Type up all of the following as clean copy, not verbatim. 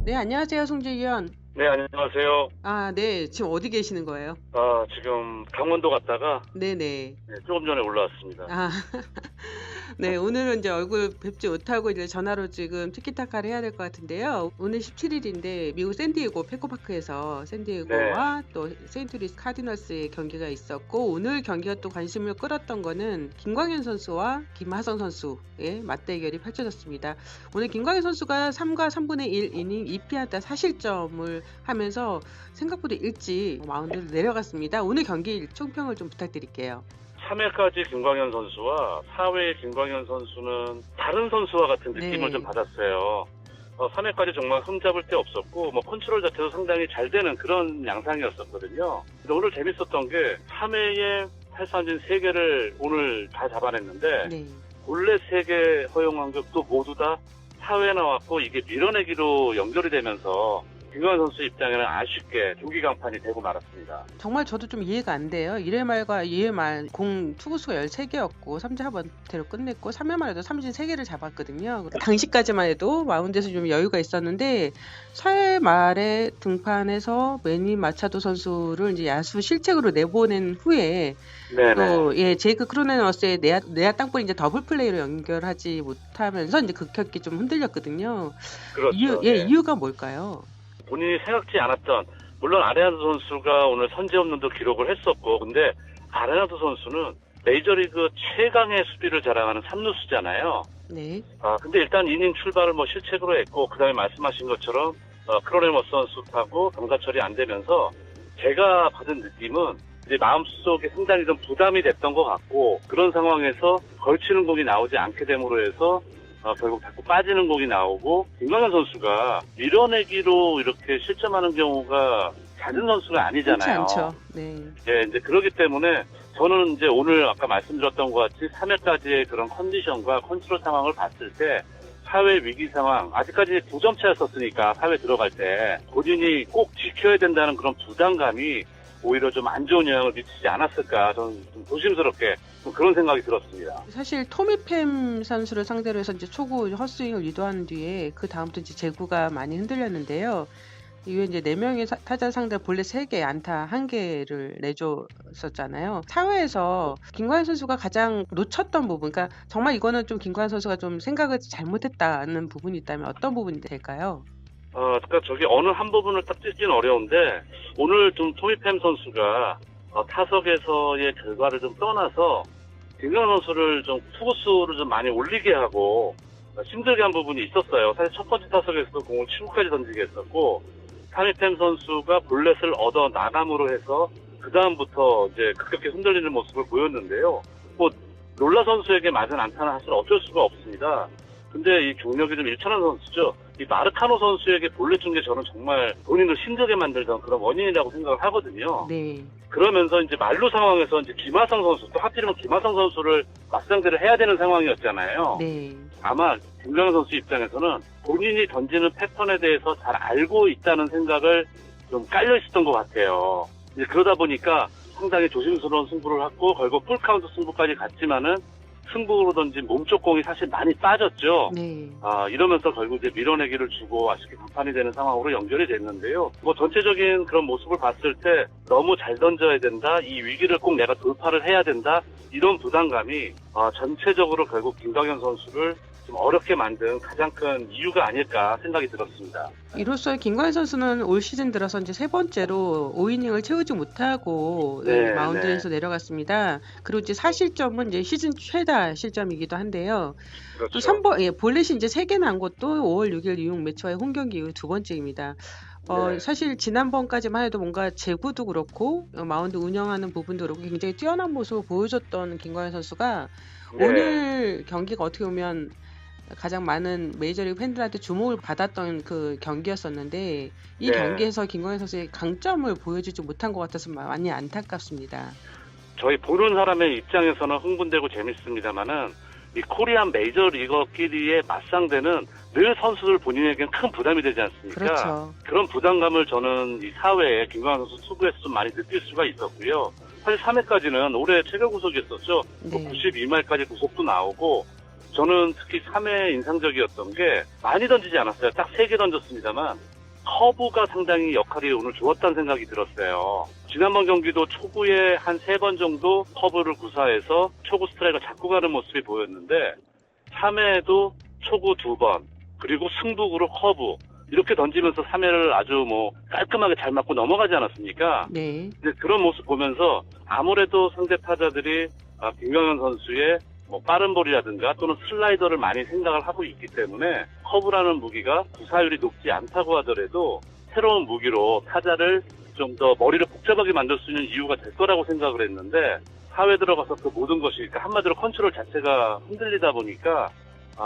네, 안녕하세요, 송재 위원. 네, 안녕하세요. 네, 지금 어디 계시는 거예요? 지금 강원도 갔다가 네네. 조금 전에 올라왔습니다. 아, 네, 오늘은 이제 얼굴 뵙지 못하고 이제 전화로 지금 티키타카를 해야 될 것 같은데요. 오늘 17일인데 미국 샌디에고 페코파크에서 샌디에고와 또 세인트루이스 카디널스의 경기가 있었고, 오늘 경기가 또 관심을 끌었던 거는 김광현 선수와 김하성 선수의 맞대결이 펼쳐졌습니다. 오늘 김광현 선수가 3과 3분의 1 이닝 2피안타 4실점을 하면서 생각보다 일찍 마운드를 내려갔습니다. 오늘 경기 총평을 좀 부탁드릴게요. 3회까지 김광현 선수와 4회 김광현 선수는 다른 선수와 같은 느낌을 네. 좀 받았어요. 3회까지 정말 흠잡을 데 없었고 컨트롤 자체도 상당히 잘 되는 그런 양상이었었거든요. 근데 오늘 재밌었던 게 3회에 탈삼진 3개를 오늘 다 잡아냈는데 네. 본래 3개 허용한 것도 모두 다 4회 나왔고 이게 밀어내기로 연결이 되면서 김광현 선수 입장에는 아쉽게 조기 강판이 되고 말았습니다. 정말 저도 좀 이해가 안 돼요. 1회 말과 2회 말 공 투구수가 13개였고 3자 하번대로 끝냈고 3회 말에도 삼진 3개를 잡았거든요. 당시까지만 해도 마운드에서 좀 여유가 있었는데 4회 말에 등판해서 매니 마차도 선수를 이제 야수 실책으로 내보낸 후에 또 제이크 크로네너스의 내야 땅볼 이제 더블 플레이로 연결하지 못하면서 이제 급격히 좀 흔들렸거든요. 그렇죠. 이유가 뭘까요? 본인이 생각지 않았던, 물론 아레나도 선수가 오늘 선제 홈런도 기록을 했었고, 근데 아레나도 선수는 메이저리그 최강의 수비를 자랑하는 3루수잖아요. 네. 근데 일단 이닝 출발을 실책으로 했고, 그 다음에 말씀하신 것처럼 크로네머스 선수하고 경사 처리 안 되면서 제가 받은 느낌은 이제 마음속에 상당히 좀 부담이 됐던 것 같고, 그런 상황에서 걸치는 공이 나오지 않게 됨으로 해서 결국 자꾸 빠지는 공이 나오고, 김광현 선수가 밀어내기로 이렇게 실점하는 경우가 잦은 선수가 아니잖아요. 그렇지 않죠. 네. 이제 그렇기 때문에 저는 이제 오늘 아까 말씀드렸던 것 같이 3회까지의 그런 컨디션과 컨트롤 상황을 봤을 때 4회 위기 상황, 아직까지 9점 차였었으니까 4회 들어갈 때 본인이 꼭 지켜야 된다는 그런 부담감이 오히려 좀 안 좋은 영향을 미치지 않았을까, 저는 좀 조심스럽게 그런 생각이 들었습니다. 사실 토미팸 선수를 상대로 해서 이제 초구 헛스윙을 유도한 뒤에 그 다음부터 이제 제구가 많이 흔들렸는데요. 이후에 이제 4명의 타자 상대 본래 3개 안타 1개를 내줬었잖아요. 4회에서 김광현 선수가 가장 놓쳤던 부분, 그러니까 정말 이거는 좀 김광현 선수가 좀 생각을 잘못했다는 부분이 있다면 어떤 부분이 될까요? 그러니까 저기 어느 한 부분을 딱 찢기는 어려운데, 오늘 좀 토미팸 선수가 타석에서의 결과를 좀 떠나서 김광현 선수를 좀 투구수를 좀 많이 올리게 하고 힘들게 한 부분이 있었어요. 사실 첫 번째 타석에서도 공을 7구까지 던지게 했었고, 토미팸 선수가 볼넷을 얻어 나감으로 해서 그 다음부터 이제 급격히 흔들리는 모습을 보였는데요. 롤라 선수에게 맞은 안타는 사실 어쩔 수가 없습니다. 근데 이 경력이 좀 일천한 선수죠. 이 마르카노 선수에게 볼넷 준 게 저는 정말 본인을 힘들게 만들던 그런 원인이라고 생각을 하거든요. 네. 그러면서 이제 만루 상황에서 이제 김하성 선수, 또 하필이면 김하성 선수를 맞상대를 해야 되는 상황이었잖아요. 네. 아마 김광현 선수 입장에서는 본인이 던지는 패턴에 대해서 잘 알고 있다는 생각을 좀 깔려 있었던 것 같아요. 이제 그러다 보니까 상당히 조심스러운 승부를 했고, 결국 풀카운트 승부까지 갔지만은 승부로 던진 몸쪽 공이 사실 많이 빠졌죠. 네. 이러면서 결국 이제 밀어내기를 주고 아쉽게 강판이 되는 상황으로 연결이 됐는데요. 전체적인 그런 모습을 봤을 때 너무 잘 던져야 된다, 이 위기를 꼭 내가 돌파를 해야 된다, 이런 부담감이 전체적으로 결국 김광현 선수를 좀 어렵게 만든 가장 큰 이유가 아닐까 생각이 들었습니다. 이로써 김광현 선수는 올 시즌 들어서 이제 3번째로 5이닝을 채우지 못하고 마운드에서 내려갔습니다. 그리고 이제 4실점은 이제 시즌 최다 실점이기도 한데요. 그렇죠. 또 3번, 볼넷이 이제 3개 난 것도 5월 6일 뉴욕 매치와의 홈경기 이후 2번째입니다. 사실 지난번까지만 해도 뭔가 제구도 그렇고 마운드 운영하는 부분도 그렇고 굉장히 뛰어난 모습을 보여줬던 김광현 선수가 오늘 경기가 어떻게 보면 가장 많은 메이저리그 팬들한테 주목을 받았던 그 경기였었는데, 이 경기에서 김광현 선수의 강점을 보여주지 못한 것 같아서 많이 안타깝습니다. 저희 보는 사람의 입장에서는 흥분되고 재밌습니다만은, 이 코리안 메이저리거끼리의 맞상대는 늘 선수들 본인에게는 큰 부담이 되지 않습니까? 그렇죠. 그런 부담감을 저는 이 4회에 김광현 선수 투구에서 좀 많이 느낄 수가 있었고요. 사실 3회까지는 올해 최고 구속이었었죠. 92마일까지 구속도 나오고, 저는 특히 3회 인상적이었던 게 많이 던지지 않았어요. 딱 3개 던졌습니다만 커브가 상당히 역할이 오늘 좋았다는 생각이 들었어요. 지난번 경기도 초구에 한 3번 정도 커브를 구사해서 초구 스트라이크를 잡고 가는 모습이 보였는데 3회에도 초구 2번 그리고 승부구로 커브 이렇게 던지면서 3회를 아주 뭐 깔끔하게 잘 맞고 넘어가지 않았습니까? 네. 이제 그런 모습 보면서 아무래도 상대 타자들이 김광현 선수의 뭐 빠른 볼이라든가 또는 슬라이더를 많이 생각을 하고 있기 때문에 커브라는 무기가 구사율이 높지 않다고 하더라도 새로운 무기로 타자를 좀 더 머리를 복잡하게 만들 수 있는 이유가 될 거라고 생각을 했는데 4회 들어가서 그 모든 것이 그러니까 한마디로 컨트롤 자체가 흔들리다 보니까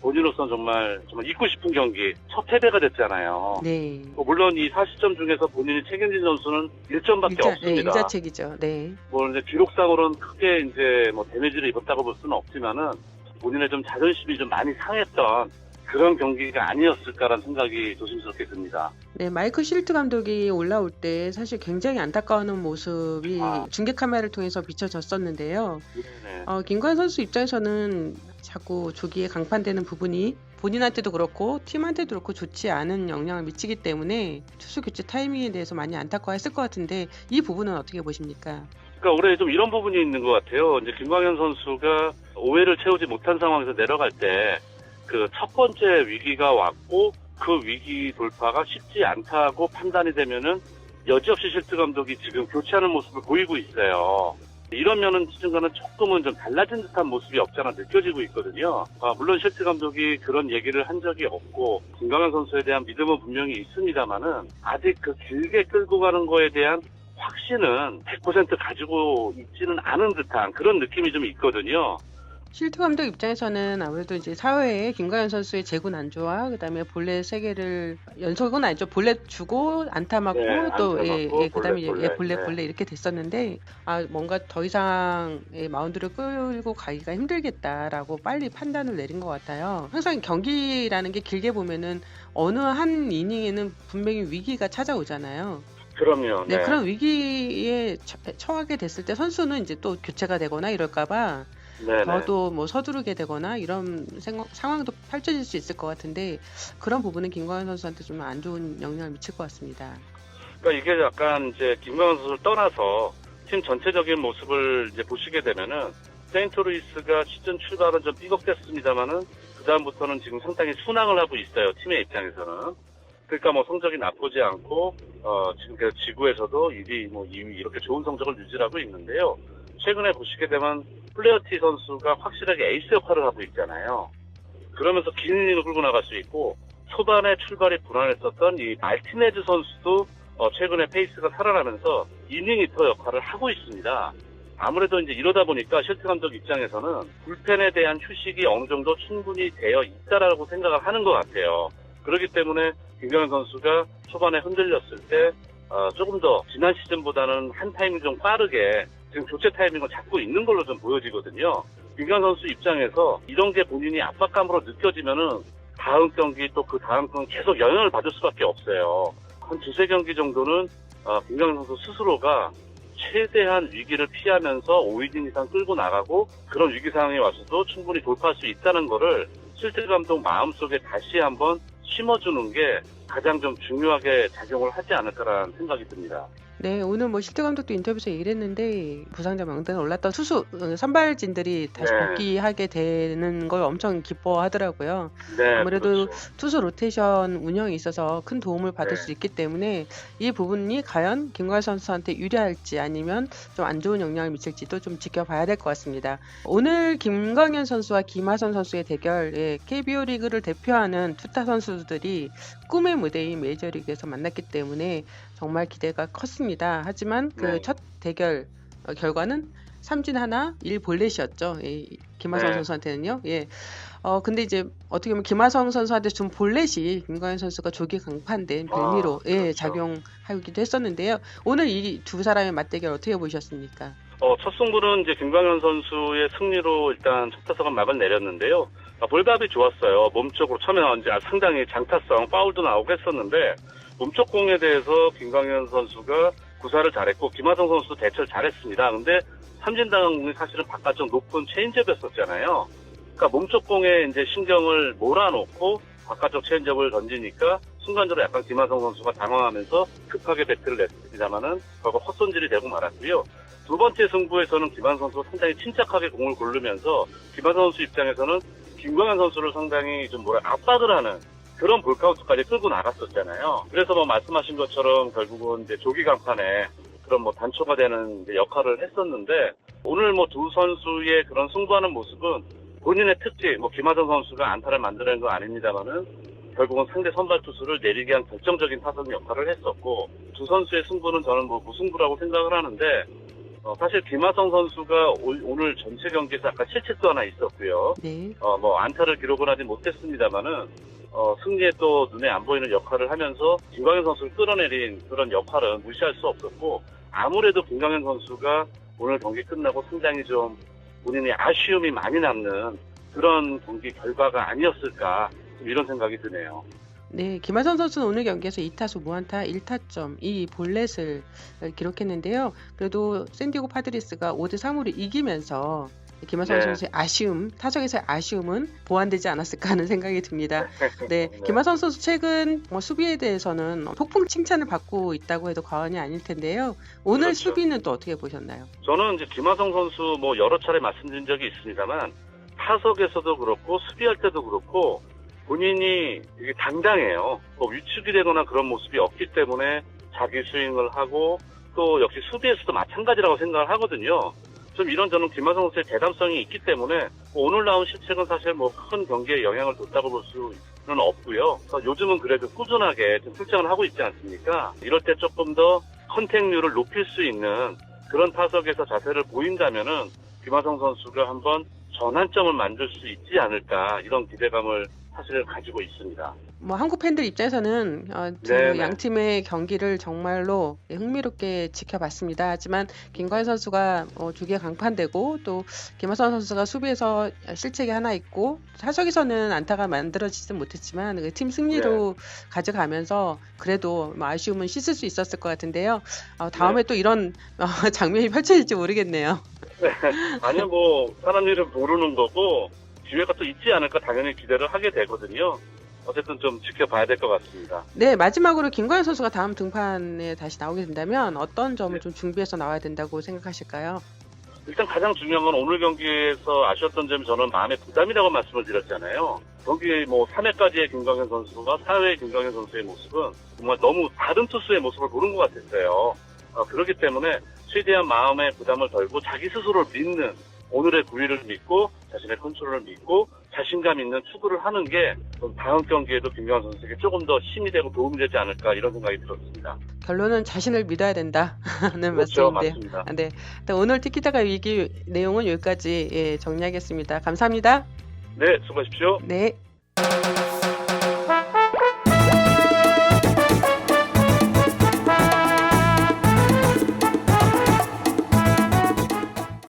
본인으로서는 정말 잊고 싶은 경기 첫 패배가 됐잖아요. 네. 물론 이 40점 중에서 본인이 책임진 선수는 1점밖에 없습니다. 일자책이죠. 네. 뭐 이제 기록상으로는 크게 이제 뭐 데미지를 입었다고 볼 수는 없지만은 본인의 좀 자존심이 좀 많이 상했던 그런 경기가 아니었을까라는 생각이 조심스럽게 듭니다. 네, 마이클 실트 감독이 올라올 때 사실 굉장히 안타까워하는 모습이 중계 카메라를 통해서 비춰졌었는데요. 네. 김광현 선수 입장에서는 자꾸 조기에 강판되는 부분이 본인한테도 그렇고 팀한테도 그렇고 좋지 않은 영향을 미치기 때문에 투수 교체 타이밍에 대해서 많이 안타까워했을 것 같은데 이 부분은 어떻게 보십니까? 그러니까 올해 좀 이런 부분이 있는 것 같아요. 이제 김광현 선수가 5회를 채우지 못한 상황에서 내려갈 때 그 첫 번째 위기가 왔고 그 위기 돌파가 쉽지 않다고 판단이 되면은 여지없이 실트 감독이 지금 교체하는 모습을 보이고 있어요. 이러면은 시즌과는 조금은 좀 달라진 듯한 모습이 없지 않아 느껴지고 있거든요. 물론 실트 감독이 그런 얘기를 한 적이 없고 김광현 선수에 대한 믿음은 분명히 있습니다만은 아직 그 길게 끌고 가는 거에 대한 확신은 100% 가지고 있지는 않은 듯한 그런 느낌이 좀 있거든요. 실트 감독 입장에서는 아무래도 이제 4회에 김광현 선수의 제구 난조와 그다음에 볼넷 3개를 연속은 아니죠. 볼넷 주고 안타 맞고 네, 또 안타 맞고, 그다음에 볼넷. 볼넷 이렇게 됐었는데 뭔가 더 이상 마운드를 끌고 가기가 힘들겠다라고 빨리 판단을 내린 것 같아요. 항상 경기라는 게 길게 보면은 어느 한 이닝에는 분명히 위기가 찾아오잖아요. 그럼요. 네, 그런 위기에 처하게 됐을 때 선수는 이제 또 교체가 되거나 이럴까봐 더도 뭐 서두르게 되거나 이런 상황도 펼쳐질 수 있을 것 같은데 그런 부분은 김광현 선수한테 좀 안 좋은 영향을 미칠 것 같습니다. 그러니까 이게 약간 이제 김광현 선수를 떠나서 팀 전체적인 모습을 이제 보시게 되면은 세인트루이스가 시즌 출발은 좀 삐걱댔습니다만은 그 다음부터는 지금 상당히 순항을 하고 있어요. 팀의 입장에서는. 그러니까 뭐 성적이 나쁘지 않고 지금 계속 지구에서도 1위, 뭐 2위 이렇게 좋은 성적을 유지하고 있는데요. 최근에 보시게 되면 플레어티 선수가 확실하게 에이스 역할을 하고 있잖아요. 그러면서 긴 이닝을 끌고 나갈 수 있고 초반에 출발이 불안했었던 이 말티네즈 선수도 최근에 페이스가 살아나면서 이닝 히터 역할을 하고 있습니다. 아무래도 이제 이러다 보니까 실트 감독 입장에서는 불펜에 대한 휴식이 어느 정도 충분히 되어 있다라고 생각을 하는 것 같아요. 그렇기 때문에 김광현 선수가 초반에 흔들렸을 때 조금 더 지난 시즌보다는 한 타이밍 좀 빠르게 지금 교체 타이밍을 잡고 있는 걸로 좀 보여지거든요. 김광현 선수 입장에서 이런 게 본인이 압박감으로 느껴지면은 다음 경기 또 그 다음 경기 계속 영향을 받을 수밖에 없어요. 한 2-3경기 정도는 김광현 선수 스스로가 최대한 위기를 피하면서 5이닝 이상 끌고 나가고 그런 위기 상황에 와서도 충분히 돌파할 수 있다는 거를 실트 감독 마음속에 다시 한번 심어주는 게 가장 좀 중요하게 작용을 하지 않을까라는 생각이 듭니다. 네, 오늘 뭐 실트 감독도 인터뷰에서 얘기를 했는데 부상자 명단에 올랐던 선발진들이 다시 복귀하게 되는 걸 엄청 기뻐하더라고요. 네, 아무래도 그렇죠. 투수 로테이션 운영에 있어서 큰 도움을 받을 수 있기 때문에 이 부분이 과연 김광현 선수한테 유리할지 아니면 좀 안 좋은 영향을 미칠지도 좀 지켜봐야 될 것 같습니다. 오늘 김광현 선수와 김하선 선수의 대결, KBO 리그를 대표하는 투타 선수들이 꿈의 무대인 메이저리그에서 만났기 때문에 정말 기대가 컸습니다. 하지만 그 첫 대결 결과는 3진 하나 1볼넷이었죠. 김하성 선수한테는요. 근데 이제 어떻게 보면 김하성 선수한테 좀 볼넷이 김광현 선수가 조기 강판된 빌미로 그렇죠. 작용하기도 했었는데요. 오늘 이 두 사람의 맞대결 어떻게 보셨습니까? 첫 승부는 이제 김광현 선수의 승리로 일단 첫 타석은 막을 내렸는데요. 볼밥이 좋았어요. 몸쪽으로 처음에 이제 상당히 장타성 파울도 나오고 했었는데 몸쪽 공에 대해서 김광현 선수가 구사를 잘했고 김하성 선수도 대처를 잘했습니다. 근데 삼진당한 공이 사실은 바깥쪽 높은 체인지업이었었잖아요. 그러니까 몸쪽 공에 이제 신경을 몰아놓고 바깥쪽 체인지업을 던지니까 순간적으로 약간 김하성 선수가 당황하면서 급하게 배트를 냈습니다만은 결국 헛손질이 되고 말았고요. 두 번째 승부에서는 김하성 선수가 상당히 침착하게 공을 고르면서 김하성 선수 입장에서는 김광현 선수를 상당히 좀 압박을 하는 그런 볼카운트까지 끌고 나갔었잖아요. 그래서 뭐 말씀하신 것처럼 결국은 이제 조기 강판에 그런 뭐 단초가 되는 이제 역할을 했었는데 오늘 뭐 두 선수의 그런 승부하는 모습은 본인의 특징, 뭐 김하성 선수가 안타를 만들어낸 건 아닙니다만은 결국은 상대 선발 투수를 내리게 한 결정적인 타선 역할을 했었고 두 선수의 승부는 저는 뭐 무승부라고 생각을 하는데 사실 김하성 선수가 오늘 전체 경기에서 아까 실책도 하나 있었고요. 네. 뭐 안타를 기록은 하지 못했습니다만은 승리에 또 눈에 안 보이는 역할을 하면서 김광현 선수를 끌어내린 그런 역할은 무시할 수 없었고 아무래도 김광현 선수가 오늘 경기 끝나고 상당히 좀 본인의 아쉬움이 많이 남는 그런 경기 결과가 아니었을까 이런 생각이 드네요. 네, 김하성 선수는 오늘 경기에서 2타수 무안타 1타점, 이 볼넷을 기록했는데요. 그래도 샌디에고 파드리스가 5대3으로 이기면서 김하성 네. 선수의 아쉬움, 타석에서의 아쉬움은 보완되지 않았을까 하는 생각이 듭니다. 네, 네. 김하성 선수 최근 수비에 대해서는 폭풍 칭찬을 받고 있다고 해도 과언이 아닐 텐데요. 오늘 그렇죠. 수비는 또 어떻게 보셨나요? 저는 이제 김하성 선수 뭐 여러 차례 말씀드린 적이 있습니다만 타석에서도 그렇고 수비할 때도 그렇고 본인이 되게 당당해요. 뭐 위축이 되거나 그런 모습이 없기 때문에 자기 스윙을 하고 또 역시 수비에서도 마찬가지라고 생각을 하거든요. 좀 이런 저는 김하성 선수의 대담성이 있기 때문에 오늘 나온 실책은 사실 뭐 큰 경기에 영향을 줬다고 볼 수는 없고요. 요즘은 그래도 꾸준하게 좀 출장을 하고 있지 않습니까? 이럴 때 조금 더 컨택률을 높일 수 있는 그런 타석에서 자세를 보인다면은 김하성 선수가 한번 전환점을 만들 수 있지 않을까 이런 기대감을 사실 가지고 있습니다. 뭐 한국 팬들 입장에서는 네네. 양 팀의 경기를 정말로 흥미롭게 지켜봤습니다. 하지만 김광현 선수가 주기에 강판되고 또 김하성 선수가 수비에서 실책이 하나 있고 타석에서는 안타가 만들어지지 못했지만 그 팀 승리로 가져가면서 그래도 뭐 아쉬움은 씻을 수 있었을 것 같은데요. 다음에 또 이런 장면이 펼쳐질지 모르겠네요. 아니요, 뭐 사람 일은 모르는 거고 기회가 또 있지 않을까 당연히 기대를 하게 되거든요. 어쨌든 좀 지켜봐야 될 것 같습니다. 네, 마지막으로 김광현 선수가 다음 등판에 다시 나오게 된다면 어떤 점을 네. 좀 준비해서 나와야 된다고 생각하실까요? 일단 가장 중요한 건 오늘 경기에서 아쉬웠던 점이 저는 마음의 부담이라고 말씀을 드렸잖아요. 경기 뭐 3회까지의 김광현 선수와 4회의 김광현 선수의 모습은 정말 너무 다른 투수의 모습을 보는 것 같았어요. 그렇기 때문에 최대한 마음의 부담을 덜고 자기 스스로를 믿는 오늘의 구위를 믿고 자신의 컨트롤을 믿고 자신감 있는 투구를 하는 게 다음 경기에도 김광현 선수에게 조금 더 힘이 되고 도움이 되지 않을까 이런 생각이 들었습니다. 결론은 자신을 믿어야 된다 하는 그렇죠, 말씀인데요. 맞습니다. 네, 일단 오늘 티키타카 위기 내용은 여기까지 정리하겠습니다. 감사합니다. 네, 수고하십시오. 네.